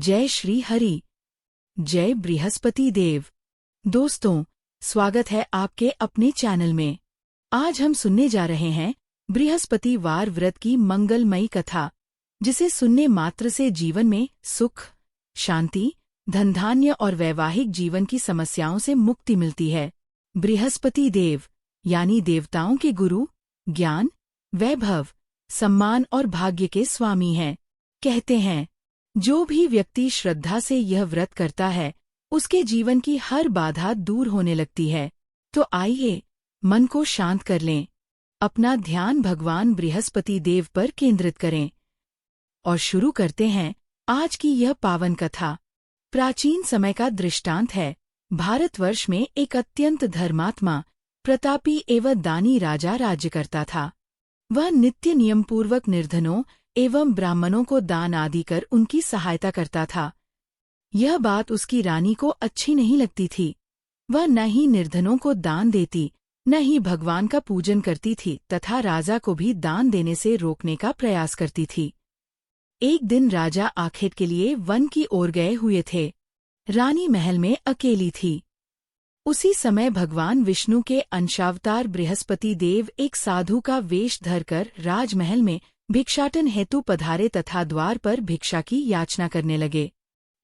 जय श्री हरि। जय बृहस्पति देव। दोस्तों, स्वागत है आपके अपने चैनल में। आज हम सुनने जा रहे हैं बृहस्पतिवार व्रत की मंगलमयी कथा, जिसे सुनने मात्र से जीवन में सुख, शांति, धन धान्य और वैवाहिक जीवन की समस्याओं से मुक्ति मिलती है। बृहस्पति देव यानी देवताओं के गुरु, ज्ञान, वैभव, सम्मान और भाग्य के स्वामी हैं। कहते हैं, जो भी व्यक्ति श्रद्धा से यह व्रत करता है, उसके जीवन की हर बाधा दूर होने लगती है। तो आइए, मन को शांत कर लें, अपना ध्यान भगवान बृहस्पति देव पर केंद्रित करें और शुरू करते हैं आज की यह पावन कथा। प्राचीन समय का दृष्टांत है। भारतवर्ष में एक अत्यंत धर्मात्मा, प्रतापी एवं दानी राजा राज्य करता था। वह नित्य नियमपूर्वक निर्धनों एवं ब्राह्मणों को दान आदि कर उनकी सहायता करता था। यह बात उसकी रानी को अच्छी नहीं लगती थी। वह न ही निर्धनों को दान देती, न ही भगवान का पूजन करती थी तथा राजा को भी दान देने से रोकने का प्रयास करती थी। एक दिन राजा आखेट के लिए वन की ओर गए हुए थे। रानी महल में अकेली थी। उसी समय भगवान विष्णु के अंशावतार बृहस्पति देव एक साधु का वेश धरकर राजमहल में भिक्षाटन हेतु पधारे तथा द्वार पर भिक्षा की याचना करने लगे।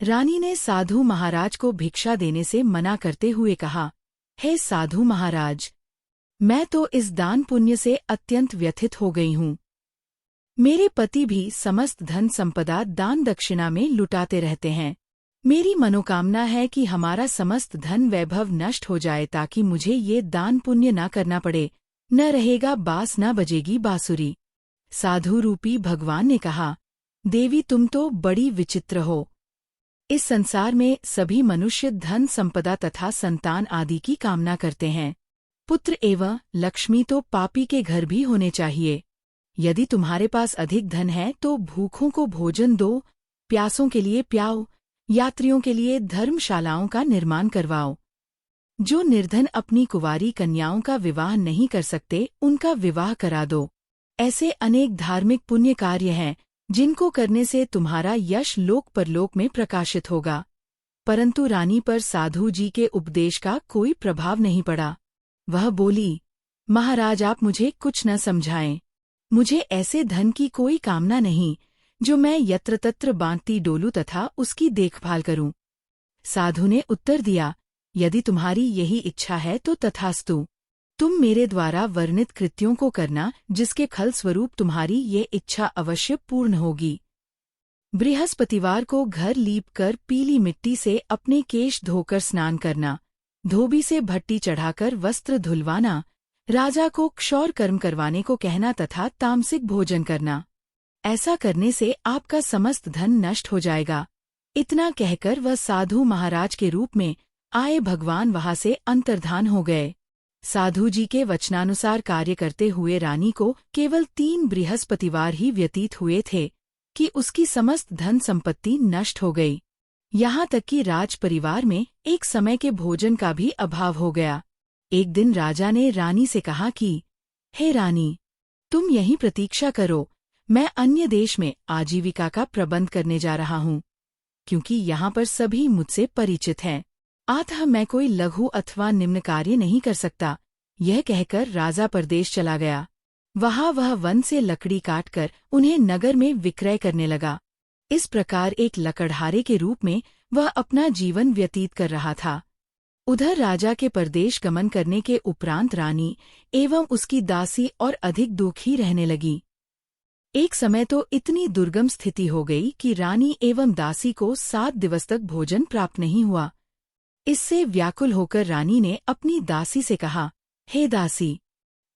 रानी ने साधु महाराज को भिक्षा देने से मना करते हुए कहा, हे साधु महाराज, मैं तो इस दान पुण्य से अत्यंत व्यथित हो गई हूँ। मेरे पति भी समस्त धन संपदा दान दक्षिणा में लुटाते रहते हैं। मेरी मनोकामना है कि हमारा समस्त धन वैभव नष्ट हो जाए ताकि मुझे ये दान पुण्य न करना पड़े। न रहेगा बास न बजेगी बांसुरी। साधु रूपी भगवान ने कहा, देवी तुम तो बड़ी विचित्र हो। इस संसार में सभी मनुष्य धन संपदा तथा संतान आदि की कामना करते हैं। पुत्र एवं लक्ष्मी तो पापी के घर भी होने चाहिए। यदि तुम्हारे पास अधिक धन है तो भूखों को भोजन दो, प्यासों के लिए प्याओ, यात्रियों के लिए धर्मशालाओं का निर्माण करवाओ। जो निर्धन अपनी कुंवारी कन्याओं का विवाह नहीं कर सकते, उनका विवाह करा दो। ऐसे अनेक धार्मिक पुण्य कार्य हैं जिनको करने से तुम्हारा यश लोक परलोक में प्रकाशित होगा। परंतु रानी पर साधु जी के उपदेश का कोई प्रभाव नहीं पड़ा। वह बोली, महाराज आप मुझे कुछ न समझाएं। मुझे ऐसे धन की कोई कामना नहीं जो मैं यत्र तत्र बांटती डोलूं तथा उसकी देखभाल करूं। साधु ने उत्तर दिया, यदि तुम्हारी यही इच्छा है तो तथास्तु। तुम मेरे द्वारा वर्णित कृत्यों को करना, जिसके फल स्वरूप तुम्हारी ये इच्छा अवश्य पूर्ण होगी। बृहस्पतिवार को घर लीपकर पीली मिट्टी से अपने केश धोकर स्नान करना, धोबी से भट्टी चढ़ाकर वस्त्र धुलवाना, राजा को क्षौर कर्म करवाने को कहना तथा तामसिक भोजन करना। ऐसा करने से आपका समस्त धन नष्ट हो जाएगा। इतना कहकर वह साधु महाराज के रूप में आए भगवान वहां से अंतर्धान हो गए। साधु जी के वचनानुसार कार्य करते हुए रानी को केवल 3 बृहस्पतिवार ही व्यतीत हुए थे कि उसकी समस्त धन संपत्ति नष्ट हो गई। यहाँ तक कि राज परिवार में एक समय के भोजन का भी अभाव हो गया। एक दिन राजा ने रानी से कहा कि, हे रानी, तुम यहीं प्रतीक्षा करो, मैं अन्य देश में आजीविका का प्रबंध करने जा रहा हूँ, क्योंकि यहाँ पर सभी मुझसे परिचित हैं। अतः मैं कोई लघु अथवा निम्न कार्य नहीं कर सकता। यह कहकर राजा परदेश चला गया। वहाँ वह वन से लकड़ी काटकर उन्हें नगर में विक्रय करने लगा। इस प्रकार एक लकड़हारे के रूप में वह अपना जीवन व्यतीत कर रहा था। उधर राजा के परदेश गमन करने के उपरांत रानी एवं उसकी दासी और अधिक दुखी रहने लगी। एक समय तो इतनी दुर्गम स्थिति हो गई कि रानी एवं दासी को 7 दिवस तक भोजन प्राप्त नहीं हुआ। इससे व्याकुल होकर रानी ने अपनी दासी से कहा, हे दासी,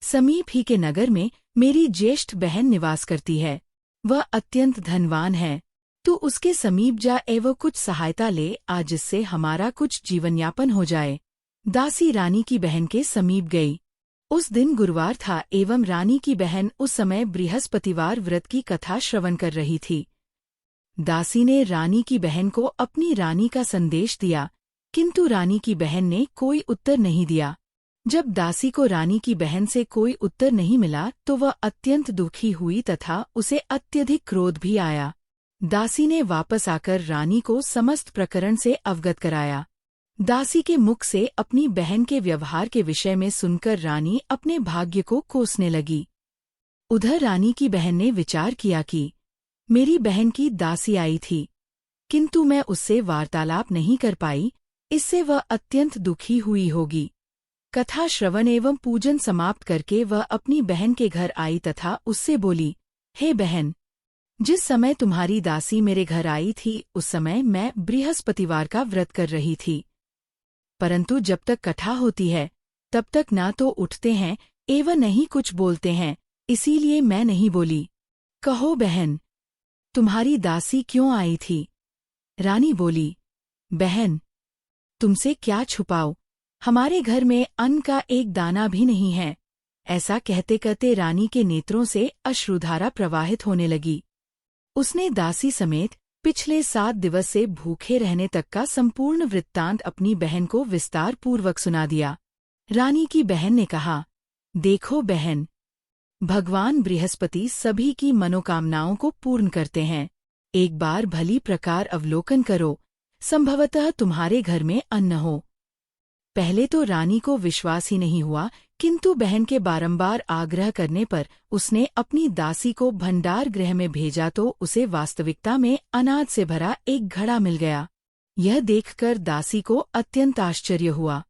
समीप ही के नगर में मेरी ज्येष्ठ बहन निवास करती है। वह अत्यंत धनवान है। तू उसके समीप जा एवं कुछ सहायता ले आ, जिससे हमारा कुछ जीवनयापन हो जाए। दासी रानी की बहन के समीप गई। उस दिन गुरुवार था एवं रानी की बहन उस समय बृहस्पतिवार व्रत की कथा श्रवण कर रही थी। दासी ने रानी की बहन को अपनी रानी का संदेश दिया, किंतु रानी की बहन ने कोई उत्तर नहीं दिया। जब दासी को रानी की बहन से कोई उत्तर नहीं मिला तो वह अत्यंत दुखी हुई तथा उसे अत्यधिक क्रोध भी आया। दासी ने वापस आकर रानी को समस्त प्रकरण से अवगत कराया। दासी के मुख से अपनी बहन के व्यवहार के विषय में सुनकर रानी अपने भाग्य को कोसने लगी। उधर रानी की बहन ने विचार किया कि मेरी बहन की दासी आई थी, किंतु मैं उससे वार्तालाप नहीं कर पाई, इससे वह अत्यंत दुखी हुई होगी। कथा श्रवण एवं पूजन समाप्त करके वह अपनी बहन के घर आई तथा उससे बोली, हे बहन, जिस समय तुम्हारी दासी मेरे घर आई थी उस समय मैं बृहस्पतिवार का व्रत कर रही थी, परंतु जब तक कथा होती है तब तक ना तो उठते हैं एवं नहीं कुछ बोलते हैं, इसीलिए मैं नहीं बोली। कहो बहन, तुम्हारी दासी क्यों आई थी? रानी बोली, बहन, तुमसे क्या छुपाओ, हमारे घर में अन्न का एक दाना भी नहीं है। ऐसा कहते कहते रानी के नेत्रों से अश्रुधारा प्रवाहित होने लगी। उसने दासी समेत पिछले 7 दिवस से भूखे रहने तक का संपूर्ण वृत्तांत अपनी बहन को विस्तार पूर्वक सुना दिया। रानी की बहन ने कहा, देखो बहन, भगवान बृहस्पति सभी की मनोकामनाओं को पूर्ण करते हैं। एक बार भली प्रकार अवलोकन करो, संभवतः तुम्हारे घर में अन्न हो। पहले तो रानी को विश्वास ही नहीं हुआ, किंतु बहन के बारंबार आग्रह करने पर उसने अपनी दासी को भंडार गृह में भेजा तो उसे वास्तविकता में अनाज से भरा एक घड़ा मिल गया। यह देखकर दासी को अत्यंत आश्चर्य हुआ।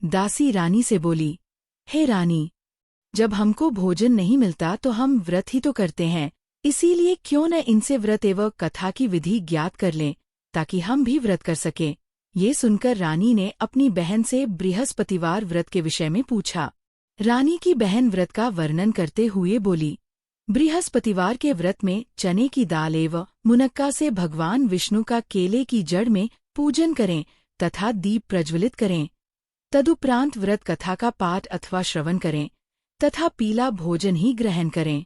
दासी रानी से बोली, हे रानी, जब हमको भोजन नहीं मिलता तो हम व्रत ही तो करते हैं, इसीलिए क्यों न इनसे व्रत एवं कथा की विधि ज्ञात कर लें, ताकि हम भी व्रत कर सकें। ये सुनकर रानी ने अपनी बहन से बृहस्पतिवार व्रत के विषय में पूछा। रानी की बहन व्रत का वर्णन करते हुए बोली, बृहस्पतिवार के व्रत में चने की दाल एवं मुनक्का से भगवान विष्णु का केले की जड़ में पूजन करें तथा दीप प्रज्वलित करें। तदुपरांत व्रत कथा का पाठ अथवा श्रवण करें तथा पीला भोजन ही ग्रहण करें।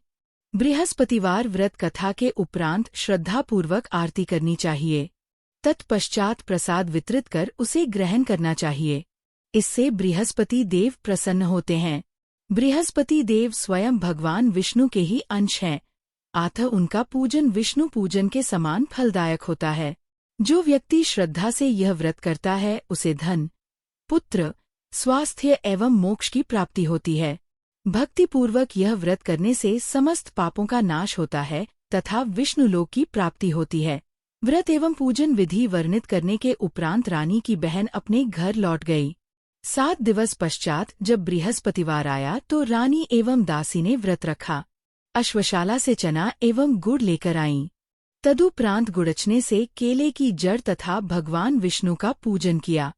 बृहस्पतिवार व्रत कथा के उपरांत श्रद्धापूर्वक आरती करनी चाहिए। तत्पश्चात प्रसाद वितरित कर उसे ग्रहण करना चाहिए। इससे बृहस्पति देव प्रसन्न होते हैं। बृहस्पति देव स्वयं भगवान विष्णु के ही अंश हैं, अतः उनका पूजन विष्णु पूजन के समान फलदायक होता है। जो व्यक्ति श्रद्धा से यह व्रत करता है उसे धन, पुत्र, स्वास्थ्य एवं मोक्ष की प्राप्ति होती है। भक्तिपूर्वक यह व्रत करने से समस्त पापों का नाश होता है तथा विष्णुलोक की प्राप्ति होती है। व्रत एवं पूजन विधि वर्णित करने के उपरांत रानी की बहन अपने घर लौट गई। 7 दिवस पश्चात जब बृहस्पतिवार आया तो रानी एवं दासी ने व्रत रखा। अश्वशाला से चना एवं गुड़ लेकर आईं। तदुपरांत गुड़चने से केले की जड़ तथा भगवान विष्णु का पूजन किया,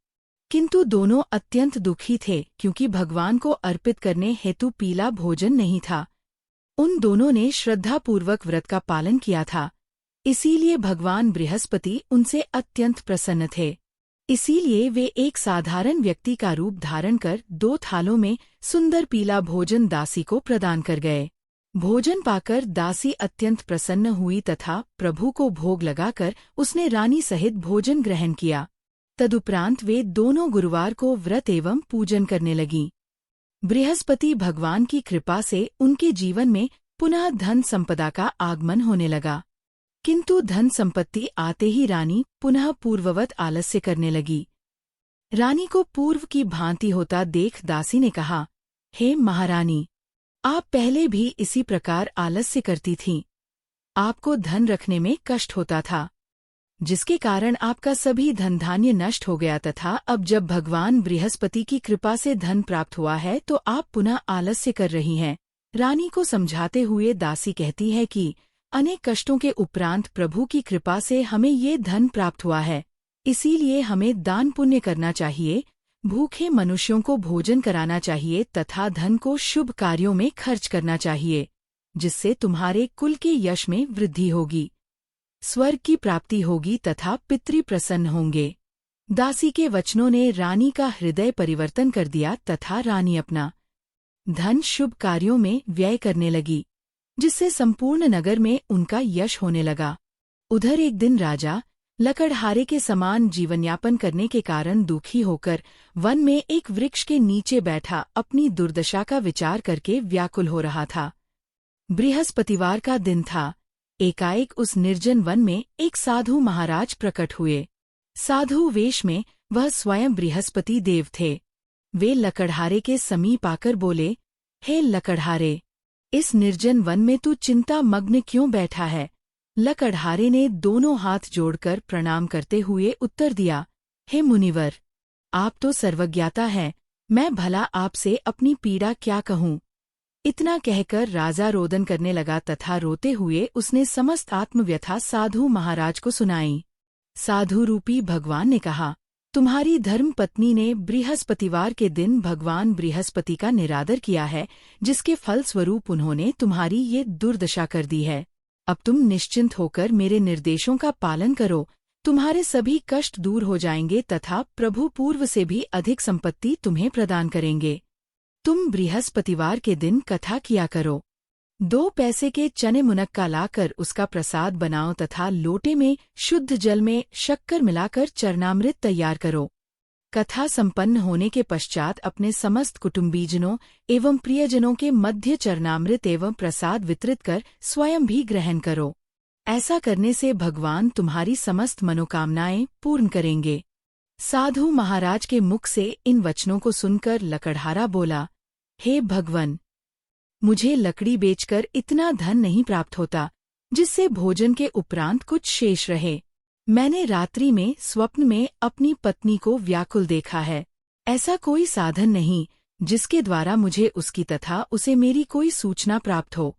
किंतु दोनों अत्यंत दुखी थे क्योंकि भगवान को अर्पित करने हेतु पीला भोजन नहीं था। उन दोनों ने श्रद्धापूर्वक व्रत का पालन किया था, इसीलिए भगवान बृहस्पति उनसे अत्यंत प्रसन्न थे। इसीलिए वे एक साधारण व्यक्ति का रूप धारण कर 2 थालों में सुंदर पीला भोजन दासी को प्रदान कर गए। भोजन पाकर दासी अत्यंत प्रसन्न हुई तथा प्रभु को भोग लगाकर उसने रानी सहित भोजन ग्रहण किया। तदुपरांत वे दोनों गुरुवार को व्रत एवं पूजन करने लगीं। बृहस्पति भगवान की कृपा से उनके जीवन में पुनः धन संपदा का आगमन होने लगा, किंतु धन संपत्ति आते ही रानी पुनः पूर्ववत आलस्य करने लगी। रानी को पूर्व की भांति होता देख दासी ने कहा, हे महारानी, आप पहले भी इसी प्रकार आलस्य करती थीं। आपको धन रखने में कष्ट होता था, जिसके कारण आपका सभी धन धान्य नष्ट हो गया तथा अब जब भगवान बृहस्पति की कृपा से धन प्राप्त हुआ है तो आप पुनः आलस्य कर रही हैं। रानी को समझाते हुए दासी कहती है कि अनेक कष्टों के उपरांत प्रभु की कृपा से हमें ये धन प्राप्त हुआ है, इसीलिए हमें दान पुण्य करना चाहिए, भूखे मनुष्यों को भोजन कराना चाहिए तथा धन को शुभ कार्यों में खर्च करना चाहिए, जिससे तुम्हारे कुल के यश में वृद्धि होगी, स्वर्ग की प्राप्ति होगी तथा पितृ प्रसन्न होंगे। दासी के वचनों ने रानी का हृदय परिवर्तन कर दिया तथा रानी अपना धन शुभ कार्यों में व्यय करने लगी, जिससे संपूर्ण नगर में उनका यश होने लगा। उधर एक दिन राजा लकड़हारे के समान जीवनयापन करने के कारण दुखी होकर वन में एक वृक्ष के नीचे बैठा अपनी दुर्दशा का विचार करके व्याकुल हो रहा था। बृहस्पतिवार का दिन था, एकाएक उस निर्जन वन में एक साधु महाराज प्रकट हुए। साधु वेश में वह स्वयं बृहस्पति देव थे। वे लकड़हारे के समीप आकर बोले, हे लकड़हारे, इस निर्जन वन में तू चिंता मग्न क्यों बैठा है? लकड़हारे ने दोनों हाथ जोड़कर प्रणाम करते हुए उत्तर दिया, हे मुनिवर, आप तो सर्वज्ञाता हैं, मैं भला आपसे अपनी पीड़ा क्या कहूँ? इतना कहकर राजा रोदन करने लगा तथा रोते हुए उसने समस्त आत्मव्यथा साधु महाराज को सुनाई। साधु रूपी भगवान ने कहा, तुम्हारी धर्म पत्नी ने बृहस्पतिवार के दिन भगवान बृहस्पति का निरादर किया है, जिसके फलस्वरूप उन्होंने तुम्हारी ये दुर्दशा कर दी है। अब तुम निश्चिंत होकर मेरे निर्देशों का पालन करो, तुम्हारे सभी कष्ट दूर हो जाएंगे तथा प्रभु पूर्व से भी अधिक संपत्ति तुम्हें प्रदान करेंगे। तुम बृहस्पतिवार के दिन कथा किया करो। 2 पैसे के चने मुनक्का लाकर उसका प्रसाद बनाओ तथा लोटे में शुद्ध जल में शक्कर मिलाकर चरणामृत तैयार करो। कथा संपन्न होने के पश्चात अपने समस्त कुटुंबीजनों एवं प्रियजनों के मध्य चरणामृत एवं प्रसाद वितरित कर स्वयं भी ग्रहण करो। ऐसा करने से भगवान तुम्हारी समस्त मनोकामनाएं पूर्ण करेंगे। साधु महाराज के मुख से इन वचनों को सुनकर लकड़हारा बोला, हे भगवन, मुझे लकड़ी बेचकर इतना धन नहीं प्राप्त होता जिससे भोजन के उपरांत कुछ शेष रहे। मैंने रात्रि में स्वप्न में अपनी पत्नी को व्याकुल देखा है। ऐसा कोई साधन नहीं जिसके द्वारा मुझे उसकी तथा उसे मेरी कोई सूचना प्राप्त हो।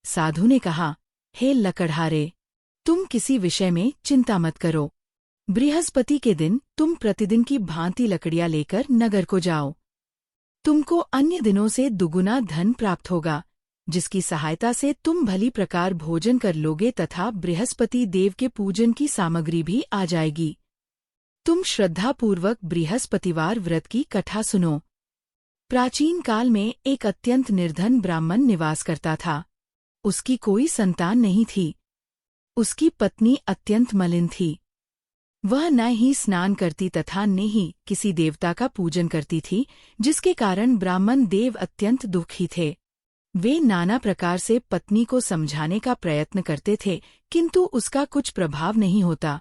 साधु ने कहा, हे लकड़हारे, तुम किसी विषय में चिंता मत करो। बृहस्पति के दिन तुम प्रतिदिन की भांति लकड़ियां लेकर नगर को जाओ। तुमको अन्य दिनों से दुगुना धन प्राप्त होगा, जिसकी सहायता से तुम भली प्रकार भोजन कर लोगे तथा बृहस्पति देव के पूजन की सामग्री भी आ जाएगी। तुम श्रद्धापूर्वक बृहस्पतिवार व्रत की कथा सुनो। प्राचीन काल में एक अत्यंत निर्धन ब्राह्मण निवास करता था। उसकी कोई संतान नहीं थी। उसकी पत्नी अत्यंत मलिन थी। वह न ही स्नान करती तथा न ही किसी देवता का पूजन करती थी, जिसके कारण ब्राह्मण देव अत्यंत दुखी थे। वे नाना प्रकार से पत्नी को समझाने का प्रयत्न करते थे, किंतु उसका कुछ प्रभाव नहीं होता।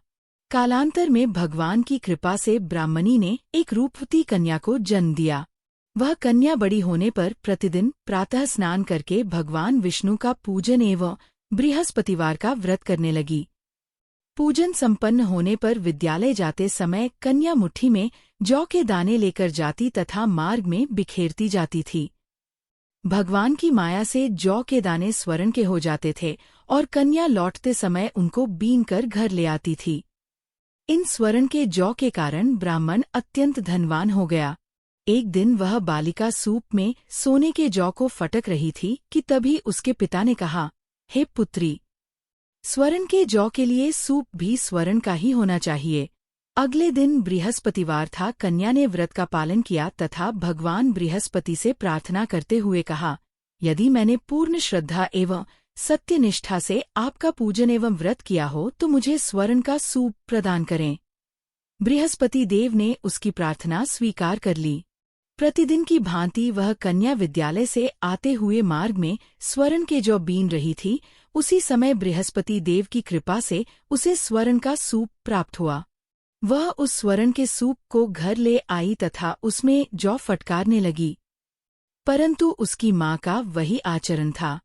कालांतर में भगवान की कृपा से ब्राह्मणी ने एक रूपवती कन्या को जन्म दिया। वह कन्या बड़ी होने पर प्रतिदिन प्रातः स्नान करके भगवान विष्णु का पूजन एवं बृहस्पतिवार का व्रत करने लगी। पूजन संपन्न होने पर विद्यालय जाते समय कन्या मुट्ठी में जौ के दाने लेकर जाती तथा मार्ग में बिखेरती जाती थी। भगवान की माया से जौ के दाने स्वर्ण के हो जाते थे और कन्या लौटते समय उनको बीन कर घर ले आती थी। इन स्वर्ण के जौ के कारण ब्राह्मण अत्यंत धनवान हो गया। एक दिन वह बालिका सूप में सोने के जौ को फटक रही थी कि तभी उसके पिता ने कहा, हे पुत्री, स्वर्ण के जौ के लिए सूप भी स्वर्ण का ही होना चाहिए। अगले दिन बृहस्पतिवार था। कन्या ने व्रत का पालन किया तथा भगवान बृहस्पति से प्रार्थना करते हुए कहा, यदि मैंने पूर्ण श्रद्धा एवं सत्यनिष्ठा से आपका पूजन एवं व्रत किया हो तो मुझे स्वर्ण का सूप प्रदान करें। बृहस्पति देव ने उसकी प्रार्थना स्वीकार कर ली। प्रतिदिन की भांति वह कन्या विद्यालय से आते हुए मार्ग में स्वर्ण के जौ बीन रही थी। उसी समय बृहस्पति देव की कृपा से उसे स्वर्ण का सूप प्राप्त हुआ। वह उस स्वर्ण के सूप को घर ले आई तथा उसमें जौ फटकारने लगी, परंतु उसकी माँ का वही आचरण था।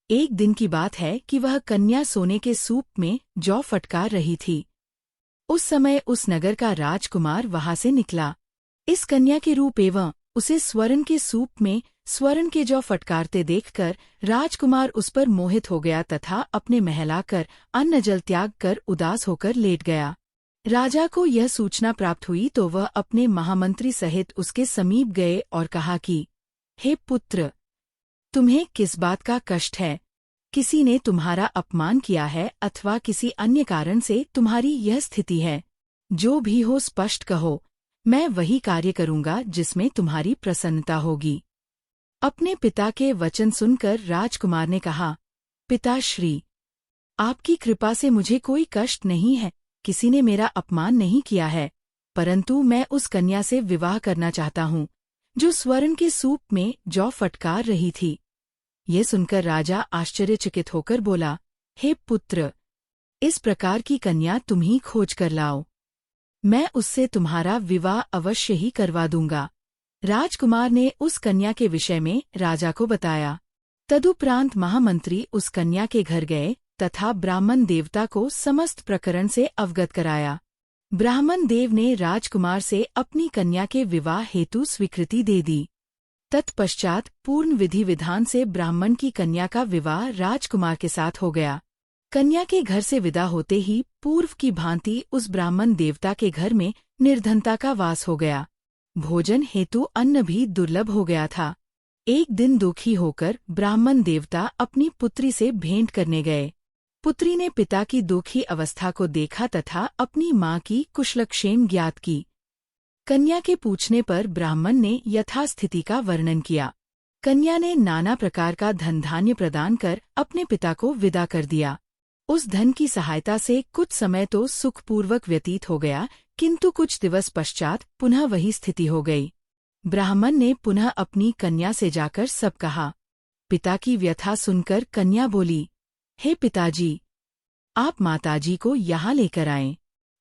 एक दिन की बात है कि वह कन्या सोने के सूप में जौ फटकार रही थी। उस समय उस नगर का राजकुमार वहां से निकला। इस कन्या के रूप एवं उसे स्वर्ण के सूप में स्वर्ण के जौ फटकारते देखकर राजकुमार उस पर मोहित हो गया तथा अपने महल आकर अन्न जल त्याग कर उदास होकर लेट गया। राजा को यह सूचना प्राप्त हुई तो वह अपने महामंत्री सहित उसके समीप गए और कहा कि, हे पुत्र, तुम्हें किस बात का कष्ट है? किसी ने तुम्हारा अपमान किया है अथवा किसी अन्य कारण से तुम्हारी यह स्थिति है? जो भी हो स्पष्ट कहो, मैं वही कार्य करूंगा जिसमें तुम्हारी प्रसन्नता होगी। अपने पिता के वचन सुनकर राजकुमार ने कहा, पिताश्री, आपकी कृपा से मुझे कोई कष्ट नहीं है। किसी ने मेरा अपमान नहीं किया है, परंतु मैं उस कन्या से विवाह करना चाहता हूँ जो स्वर्ण के सूप में जौ फटकार रही थी। ये सुनकर राजा आश्चर्यचकित होकर बोला, हे पुत्र, इस प्रकार की कन्या तुम ही खोज कर लाओ। मैं उससे तुम्हारा विवाह अवश्य ही करवा दूंगा। राजकुमार ने उस कन्या के विषय में राजा को बताया। तदुपरांत महामंत्री उस कन्या के घर गए तथा ब्राह्मण देवता को समस्त प्रकरण से अवगत कराया। ब्राह्मण देव ने राजकुमार से अपनी कन्या के विवाह हेतु स्वीकृति दे दी। तत्पश्चात पूर्ण विधि विधान से ब्राह्मण की कन्या का विवाह राजकुमार के साथ हो गया। कन्या के घर से विदा होते ही पूर्व की भांति उस ब्राह्मण देवता के घर में निर्धनता का वास हो गया। भोजन हेतु अन्न भी दुर्लभ हो गया था। एक दिन दुखी होकर ब्राह्मण देवता अपनी पुत्री से भेंट करने गए। पुत्री ने पिता की दुखी अवस्था को देखा तथा अपनी माँ की कुशलक्षेम ज्ञात की। कन्या के पूछने पर ब्राह्मण ने यथास्थिति का वर्णन किया। कन्या ने नाना प्रकार का धन धान्य प्रदान कर अपने पिता को विदा कर दिया। उस धन की सहायता से कुछ समय तो सुखपूर्वक व्यतीत हो गया, किंतु कुछ दिवस पश्चात पुनः वही स्थिति हो गई। ब्राह्मण ने पुनः अपनी कन्या से जाकर सब कहा। पिता की व्यथा सुनकर कन्या बोली, हे पिताजी, आप माताजी को यहाँ लेकर आएं।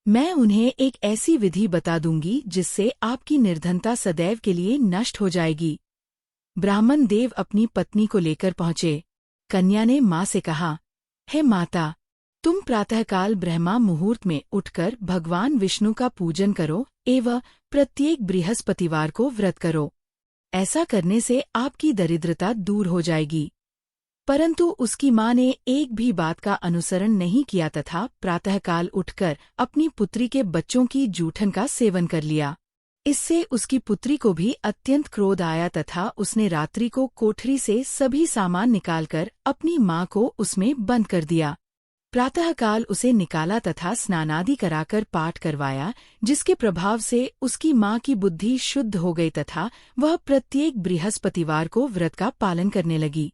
मैं उन्हें एक ऐसी विधि बता दूंगी जिससे आपकी निर्धनता सदैव के लिए नष्ट हो जाएगी। ब्राह्मण देव अपनी पत्नी को लेकर पहुँचे। कन्या ने माँ से कहा, हे माता, तुम प्रातःकाल ब्रह्मा मुहूर्त में उठकर भगवान विष्णु का पूजन करो एवं प्रत्येक बृहस्पतिवार को व्रत करो। ऐसा करने से आपकी दरिद्रता दूर हो जाएगी। परंतु उसकी माँ ने एक भी बात का अनुसरण नहीं किया तथा प्रातःकाल उठकर अपनी पुत्री के बच्चों की जूठन का सेवन कर लिया। इससे उसकी पुत्री को भी अत्यंत क्रोध आया तथा उसने रात्रि को कोठरी से सभी सामान निकालकर अपनी माँ को उसमें बंद कर दिया। प्रातःकाल उसे निकाला तथा स्नानादि कराकर पाठ करवाया, जिसके प्रभाव से उसकी माँ की बुद्धि शुद्ध हो गई तथा वह प्रत्येक बृहस्पतिवार को व्रत का पालन करने लगी।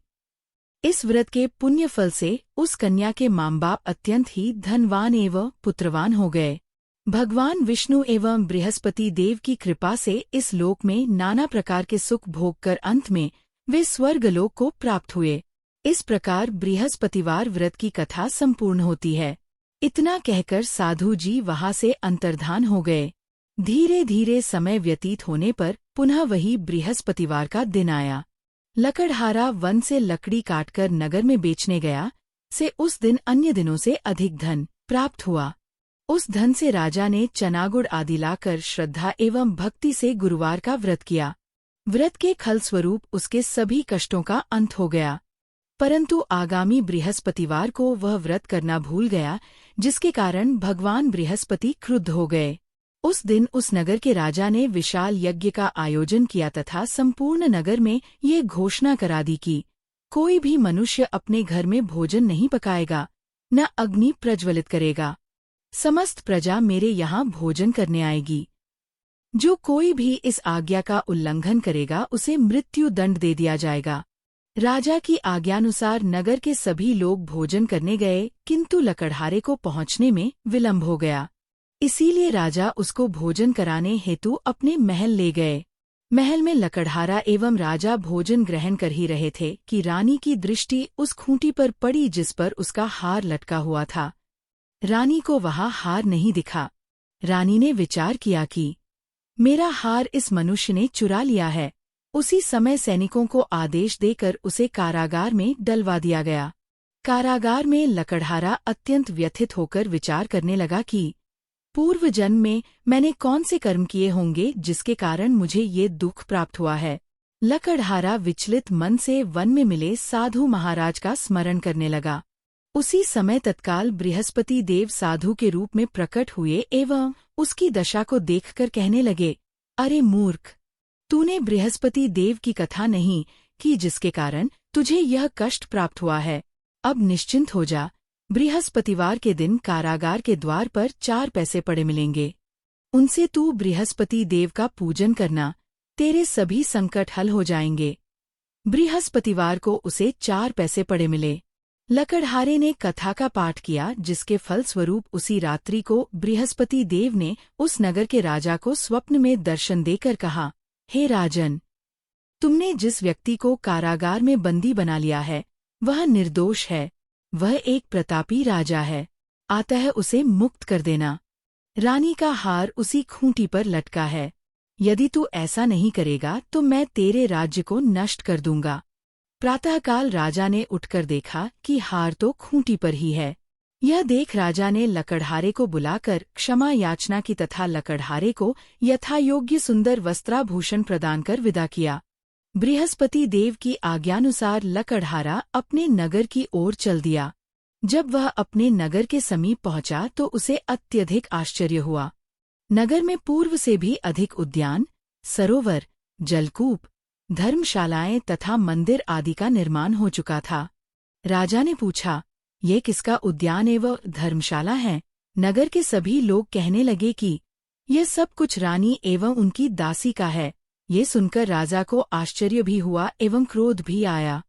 इस व्रत के पुण्य फल से उस कन्या के माँ बाप अत्यंत ही धनवान एवं पुत्रवान हो गए। भगवान विष्णु एवं बृहस्पति देव की कृपा से इस लोक में नाना प्रकार के सुख भोग कर अंत में वे स्वर्गलोक को प्राप्त हुए। इस प्रकार बृहस्पतिवार व्रत की कथा संपूर्ण होती है। इतना कहकर साधु जी वहां से अंतर्धान हो गए। धीरे धीरे समय व्यतीत होने पर पुनः वही बृहस्पतिवार का दिन आया। लकड़हारा वन से लकड़ी काटकर नगर में बेचने गया, से उस दिन अन्य दिनों से अधिक धन प्राप्त हुआ। उस धन से राजा ने चनागुड़ आदि लाकर श्रद्धा एवं भक्ति से गुरुवार का व्रत किया। व्रत के फलस्वरूप उसके सभी कष्टों का अंत हो गया। परंतु आगामी बृहस्पतिवार को वह व्रत करना भूल गया, जिसके कारण भगवान बृहस्पति क्रुद्ध हो गए। उस दिन उस नगर के राजा ने विशाल यज्ञ का आयोजन किया तथा संपूर्ण नगर में ये घोषणा करा दी कि कोई भी मनुष्य अपने घर में भोजन नहीं पकाएगा, न अग्नि प्रज्वलित करेगा। समस्त प्रजा मेरे यहाँ भोजन करने आएगी। जो कोई भी इस आज्ञा का उल्लंघन करेगा उसे मृत्यु दंड दे दिया जाएगा। राजा की आज्ञानुसार नगर के सभी लोग भोजन करने गए, किंतु लकड़हारे को पहुँचने में विलंब हो गया। इसीलिए राजा उसको भोजन कराने हेतु अपने महल ले गए। महल में लकड़हारा एवं राजा भोजन ग्रहण कर ही रहे थे कि रानी की दृष्टि उस खूंटी पर पड़ी जिस पर उसका हार लटका हुआ था। रानी को वहां हार नहीं दिखा। रानी ने विचार किया कि मेरा हार इस मनुष्य ने चुरा लिया है। उसी समय सैनिकों को आदेश देकर उसे कारागार में डलवा दिया गया। कारागार में लकड़हारा अत्यंत व्यथित होकर विचार करने लगा कि पूर्व जन्म में मैंने कौन से कर्म किए होंगे जिसके कारण मुझे ये दुख प्राप्त हुआ है। लकड़हारा विचलित मन से वन में मिले साधु महाराज का स्मरण करने लगा। उसी समय तत्काल बृहस्पति देव साधु के रूप में प्रकट हुए एवं उसकी दशा को देखकर कहने लगे, अरे मूर्ख, तूने बृहस्पति देव की कथा नहीं की जिसके कारण तुझे यह कष्ट प्राप्त हुआ है। अब निश्चिंत हो जा। बृहस्पतिवार के दिन कारागार के द्वार पर 4 पैसे पड़े मिलेंगे। उनसे तू बृहस्पति देव का पूजन करना, तेरे सभी संकट हल हो जाएंगे। बृहस्पतिवार को उसे 4 पैसे पड़े मिले। लकड़हारे ने कथा का पाठ किया, जिसके फलस्वरूप उसी रात्रि को बृहस्पति देव ने उस नगर के राजा को स्वप्न में दर्शन देकर कहा, हे राजन, तुमने जिस व्यक्ति को कारागार में बंदी बना लिया है वह निर्दोष है। वह एक प्रतापी राजा है, अतः उसे मुक्त कर देना। रानी का हार उसी खूंटी पर लटका है। यदि तू ऐसा नहीं करेगा तो मैं तेरे राज्य को नष्ट कर दूंगा। प्रातःकाल राजा ने उठकर देखा कि हार तो खूंटी पर ही है। यह देख राजा ने लकड़हारे को बुलाकर क्षमा याचना की तथा लकड़हारे को यथायोग्य सुंदर वस्त्राभूषण प्रदान कर विदा किया। बृहस्पति देव की आज्ञानुसार लकड़हारा अपने नगर की ओर चल दिया। जब वह अपने नगर के समीप पहुंचा तो उसे अत्यधिक आश्चर्य हुआ। नगर में पूर्व से भी अधिक उद्यान, सरोवर, जलकूप, धर्मशालाएं तथा मंदिर आदि का निर्माण हो चुका था। राजा ने पूछा, ये किसका उद्यान एवं धर्मशाला है? नगर के सभी लोग कहने लगे कि यह सब कुछ रानी एवं उनकी दासी का है। ये सुनकर राजा को आश्चर्य भी हुआ एवं क्रोध भी आया।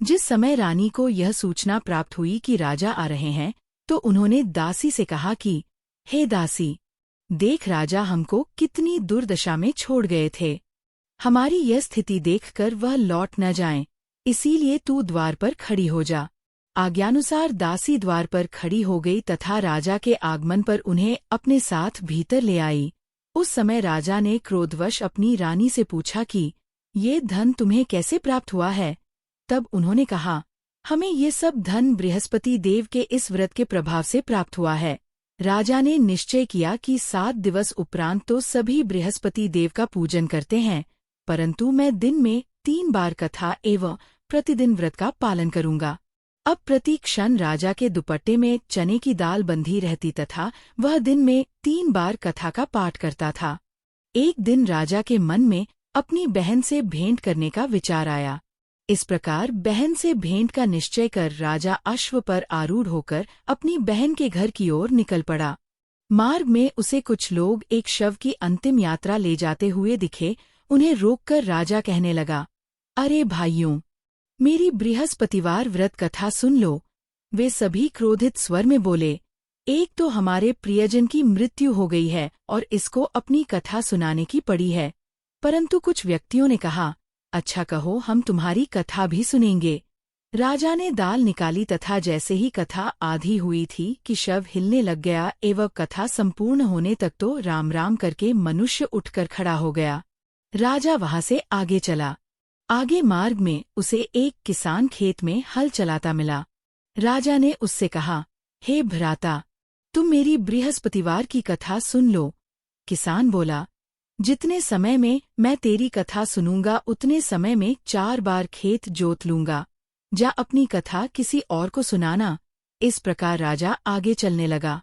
जिस समय रानी को यह सूचना प्राप्त हुई कि राजा आ रहे हैं, तो उन्होंने दासी से कहा कि हे दासी, देख राजा हमको कितनी दुर्दशा में छोड़ गए थे। हमारी यह स्थिति देखकर वह लौट न जाएं, इसीलिए तू द्वार पर खड़ी हो जा। आज्ञानुसार दासी द्वार पर खड़ी हो गई तथा राजा के आगमन पर उन्हें अपने साथ भीतर ले आई। उस समय राजा ने क्रोधवश अपनी रानी से पूछा कि ये धन तुम्हें कैसे प्राप्त हुआ है? तब उन्होंने कहा, हमें ये सब धन बृहस्पति देव के इस व्रत के प्रभाव से प्राप्त हुआ है। राजा ने निश्चय किया कि 7 दिवस उपरांत तो सभी बृहस्पति देव का पूजन करते हैं, परंतु मैं दिन में 3 बार कथा एवं प्रतिदिन व्रत का पालन करूंगा। अब प्रति क्षण राजा के दुपट्टे में चने की दाल बंधी रहती तथा वह दिन में 3 बार कथा का पाठ करता था। एक दिन राजा के मन में अपनी बहन से भेंट करने का विचार आया। इस प्रकार बहन से भेंट का निश्चय कर राजा अश्व पर आरूढ़ होकर अपनी बहन के घर की ओर निकल पड़ा। मार्ग में उसे कुछ लोग एक शव की अंतिम यात्रा ले जाते हुए दिखे। उन्हें रोककर राजा कहने लगा, अरे भाइयों, मेरी बृहस्पतिवार व्रत कथा सुन लो। वे सभी क्रोधित स्वर में बोले, एक तो हमारे प्रियजन की मृत्यु हो गई है और इसको अपनी कथा सुनाने की पड़ी है। परंतु कुछ व्यक्तियों ने कहा, अच्छा कहो, हम तुम्हारी कथा भी सुनेंगे। राजा ने दाल निकाली तथा जैसे ही कथा आधी हुई थी कि शव हिलने लग गया एवं कथा संपूर्ण होने तक तो राम राम करके मनुष्य उठकर खड़ा हो गया। राजा वहां से आगे चला। आगे मार्ग में उसे एक किसान खेत में हल चलाता मिला। राजा ने उससे कहा, हे भ्राता, तुम मेरी बृहस्पतिवार की कथा सुन लो। किसान बोला, जितने समय में मैं तेरी कथा सुनूंगा उतने समय में 4 बार खेत जोत लूंगा। जा अपनी कथा किसी और को सुनाना। इस प्रकार राजा आगे चलने लगा।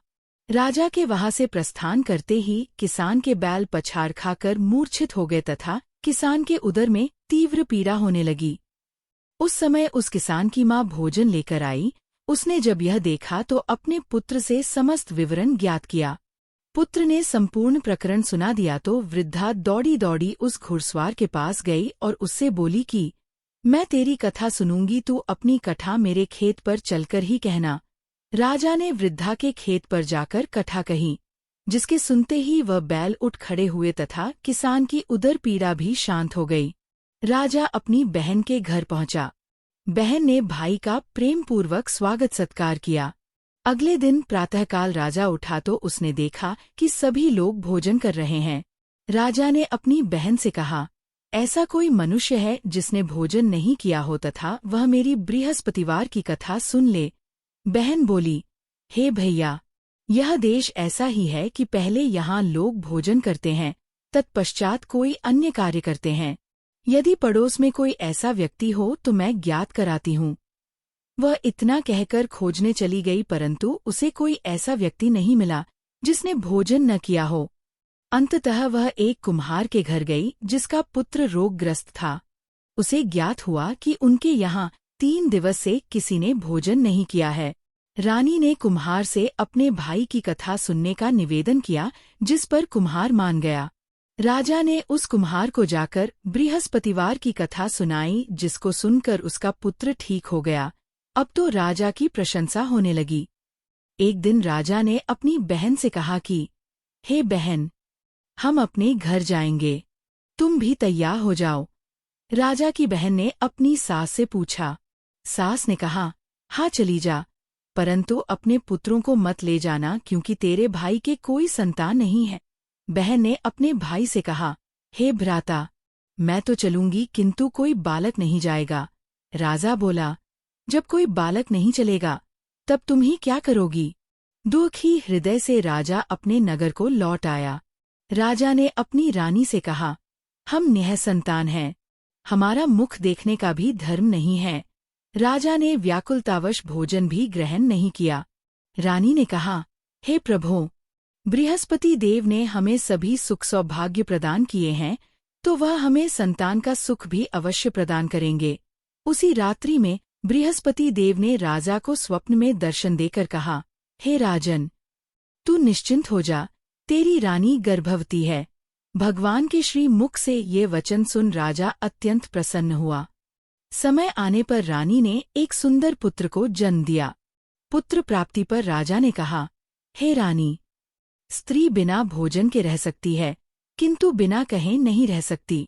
राजा के वहां से प्रस्थान करते ही किसान के बैल पछाड़ खाकर मूर्छित हो गए तथा किसान के उदर में तीव्र पीड़ा होने लगी। उस समय उस किसान की माँ भोजन लेकर आई। उसने जब यह देखा तो अपने पुत्र से समस्त विवरण ज्ञात किया। पुत्र ने संपूर्ण प्रकरण सुना दिया तो वृद्धा दौड़ी दौड़ी उस घुड़सवार के पास गई और उससे बोली कि मैं तेरी कथा सुनूंगी, तू अपनी कथा मेरे खेत पर चलकर ही कहना। राजा ने वृद्धा के खेत पर जाकर कथा कही, जिसके सुनते ही वह बैल उठ खड़े हुए तथा किसान की उदर पीड़ा भी शांत हो गई। राजा अपनी बहन के घर पहुंचा। बहन ने भाई का प्रेमपूर्वक स्वागत सत्कार किया। अगले दिन प्रातःकाल राजा उठा तो उसने देखा कि सभी लोग भोजन कर रहे हैं। राजा ने अपनी बहन से कहा, ऐसा कोई मनुष्य है जिसने भोजन नहीं किया हो तथा वह मेरी बृहस्पतिवार की कथा सुन ले। बहन बोली, हे भैया, यह देश ऐसा ही है कि पहले यहाँ लोग भोजन करते हैं, तत्पश्चात कोई अन्य कार्य करते हैं। यदि पड़ोस में कोई ऐसा व्यक्ति हो तो मैं ज्ञात कराती हूँ। वह इतना कहकर खोजने चली गई, परंतु उसे कोई ऐसा व्यक्ति नहीं मिला जिसने भोजन न किया हो। अंततः वह एक कुम्हार के घर गई जिसका पुत्र रोगग्रस्त था। उसे ज्ञात हुआ कि उनके यहाँ 3 दिवस से किसी ने भोजन नहीं किया है। रानी ने कुम्हार से अपने भाई की कथा सुनने का निवेदन किया, जिस पर कुम्हार मान गया। राजा ने उस कुम्हार को जाकर बृहस्पतिवार की कथा सुनाई, जिसको सुनकर उसका पुत्र ठीक हो गया। अब तो राजा की प्रशंसा होने लगी। एक दिन राजा ने अपनी बहन से कहा कि हे बहन, हम अपने घर जाएंगे, तुम भी तैयार हो जाओ। राजा की बहन ने अपनी सास से पूछा। सास ने कहा, हाँ चली जा, परंतु अपने पुत्रों को मत ले जाना, क्योंकि तेरे भाई के कोई संतान नहीं है। बहन ने अपने भाई से कहा, हे भ्राता, मैं तो चलूंगी, किंतु कोई बालक नहीं जाएगा। राजा बोला, जब कोई बालक नहीं चलेगा तब तुम ही क्या करोगी? दुखी हृदय से राजा अपने नगर को लौट आया। राजा ने अपनी रानी से कहा, हम निःसंतान हैं, हमारा मुख देखने का भी धर्म नहीं है। राजा ने व्याकुलतावश भोजन भी ग्रहण नहीं किया। रानी ने कहा, हे प्रभो, बृहस्पति देव ने हमें सभी सुख सौभाग्य प्रदान किए हैं, तो वह हमें संतान का सुख भी अवश्य प्रदान करेंगे। उसी रात्रि में बृहस्पति देव ने राजा को स्वप्न में दर्शन देकर कहा, हे राजन, तू निश्चिंत हो जा, तेरी रानी गर्भवती है। भगवान के श्री मुख से ये वचन सुन राजा अत्यंत प्रसन्न हुआ। समय आने पर रानी ने एक सुंदर पुत्र को जन्म दिया। पुत्र प्राप्ति पर राजा ने कहा, हे रानी, स्त्री बिना भोजन के रह सकती है, किंतु बिना कहे नहीं रह सकती।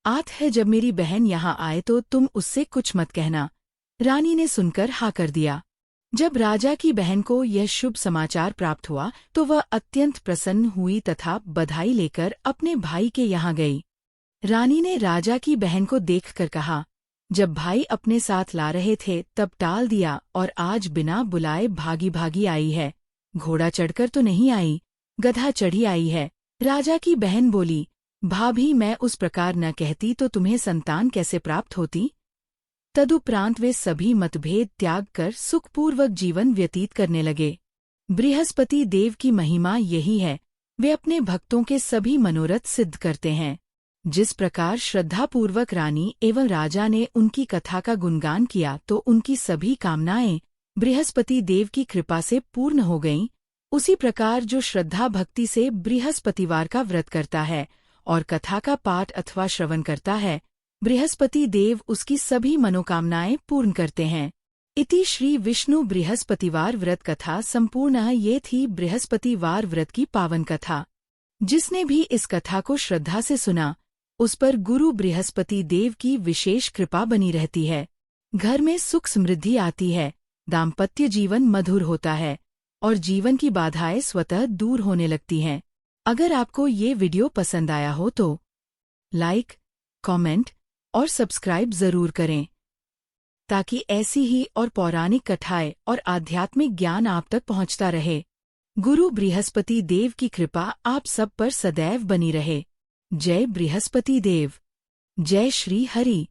आत है जब मेरी बहन यहाँ आए तो तुम उससे कुछ मत कहना। रानी ने सुनकर हाँ कर दिया। जब राजा की बहन को यह शुभ समाचार प्राप्त हुआ तो वह अत्यंत प्रसन्न हुई तथा बधाई लेकर अपने भाई के यहाँ गई। रानी ने राजा की बहन को देखकर कहा, जब भाई अपने साथ ला रहे थे तब टाल दिया, और आज बिना बुलाए भागी भागी आई है। घोड़ा चढ़कर तो नहीं आई, गधा चढ़ी आई है। राजा की बहन बोली, भाभी, मैं उस प्रकार न कहती तो तुम्हें संतान कैसे प्राप्त होती? तदुपरांत वे सभी मतभेद त्याग कर सुखपूर्वक जीवन व्यतीत करने लगे। बृहस्पति देव की महिमा यही है, वे अपने भक्तों के सभी मनोरथ सिद्ध करते हैं। जिस प्रकार श्रद्धापूर्वक रानी एवं राजा ने उनकी कथा का गुणगान किया तो उनकी सभी कामनाएं बृहस्पति देव की कृपा से पूर्ण हो गईं, उसी प्रकार जो श्रद्धा भक्ति से बृहस्पतिवार का व्रत करता है और कथा का पाठ अथवा श्रवण करता है, बृहस्पति देव उसकी सभी मनोकामनाएं पूर्ण करते हैं। इति श्री विष्णु बृहस्पतिवार व्रत कथा संपूर्ण। ये थी बृहस्पतिवार व्रत की पावन कथा। जिसने भी इस कथा को श्रद्धा से सुना, उस पर गुरु बृहस्पति देव की विशेष कृपा बनी रहती है। घर में सुख समृद्धि आती है, दाम्पत्य जीवन मधुर होता है और जीवन की बाधाएं स्वतः दूर होने लगती हैं। अगर आपको ये वीडियो पसंद आया हो तो लाइक, कमेंट और सब्सक्राइब जरूर करें, ताकि ऐसी ही और पौराणिक कथाएं और आध्यात्मिक ज्ञान आप तक पहुंचता रहे। गुरु बृहस्पति देव की कृपा आप सब पर सदैव बनी रहे। जय बृहस्पति देव। जय श्री हरि।